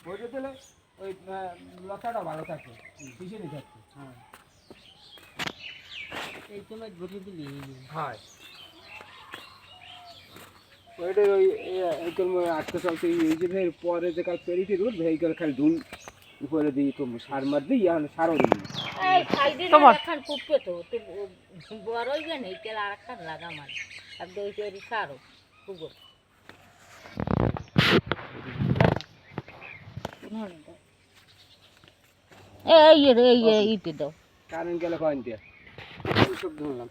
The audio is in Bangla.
ভরে দিলে ওই লতাটা ভালো থাকে পিছনে থাকছে। হ্যাঁ এই সময় ভরে দিলি হয় ওইটার ওই এইগুলো আজকে চলতে এই যে ভাই পরে যে কাল পেরিটি রোদ ভেহিকল খালি ধুল উপরে দিই তো সার মার দিই আর সারও দিই এই সাইডে রাখান পুপে তো বড় হইবে না তেল আরেকটা লাগা মার আর দই তৈরি সারও পুগো এই ইতে দাও কারেন্ট গেলে কয়েন দিয়ে সব ধরলাম।